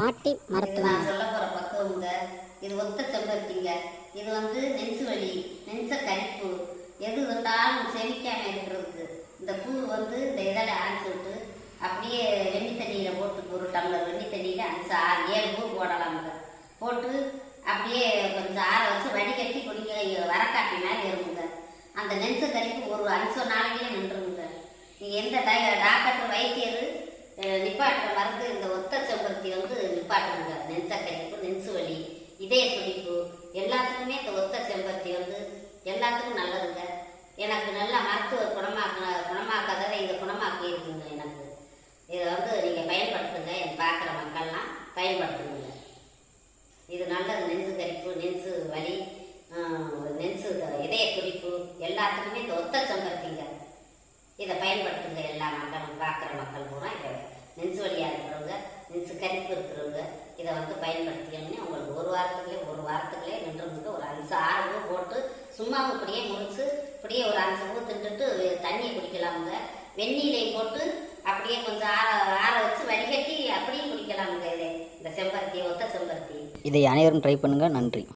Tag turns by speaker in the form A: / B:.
A: பாட்டி மருத்துவம்.
B: நான் சொல்ல போகிற பக்குவங்க இது ஒத்த செம்பருத்திங்க. இது வந்து நெஞ்சு வலி, நெஞ்ச கரிப்பு எது வந்தாலும் செவிக்காம இருக்கிறதுக்கு இந்த பூ வந்து இந்த இதழை அரைச்சி விட்டு அப்படியே வெண்ணி தண்ணியில் போட்டு ஒரு டம்ளர் வெண்ணி தண்ணியில் 5-6-7 பூ போடலாமுங்க. போட்டு அப்படியே கொஞ்சம் ஆற வச்சு வடிகட்டி குடிக்க வரக்காட்டி மாதிரி வருங்க. அந்த நெஞ்ச கரிப்பு ஒரு 5 நாளைக்கே நின்றுங்க. நீங்கள் எந்த டாக்டர் வைத்தியர் நிப்பாட்டுற மருந்து இந்த ஒத்த செம்பருத்தி வந்து நிப்பாட்டுங்க. நெஞ்ச கரிப்பு, நெஞ்சு வலி, இதய துடிப்பு எல்லாத்துக்குமே இந்த ஒத்த செம்பருத்தி வந்து எல்லாத்துக்கும் நல்லதுங்க. எனக்கு நல்லா மருத்துவ குணமாக்காததை இதை குணமாக்கி இருக்குங்க. எனக்கு இதை வந்து நீங்கள் பயன்படுத்துங்க. என் பார்க்குற மக்கள்லாம் பயன்படுத்துங்க. இது நல்லது. நெஞ்சு கரிப்பு, நெஞ்சு வலி, நெஞ்சு இதய துடிப்பு எல்லாத்துக்குமே இந்த ஒத்த செம்பருத்திங்க. இதை பயன்படுத்துங்க. எல்லா மக்களும் பார்க்குற மக்கள் பூரா இதை நெஞ்சு வலியாக இருக்கிறவங்க, நெஞ்சு கரிப்பு இருக்கிறவங்க இதை வந்து பயன்படுத்தினோம்னே உங்களுக்கு ஒரு வாரத்துக்குள்ளே நின்றுங்க. ஒரு 5-6 பூ போட்டு சும்மா இப்படியே முடிச்சு இப்படியே ஒரு 5 பூ தின்னுட்டு தண்ணியை குடிக்கலாமுங்க. வெந்நீரை போட்டு அப்படியே கொஞ்சம் ஆற வச்சு வடிகட்டி அப்படியே குடிக்கலாமுங்க. இந்த செம்பருத்தி, ஒத்த செம்பருத்தி.
A: இதை அனைவரும் ட்ரை பண்ணுங்கள். நன்றி.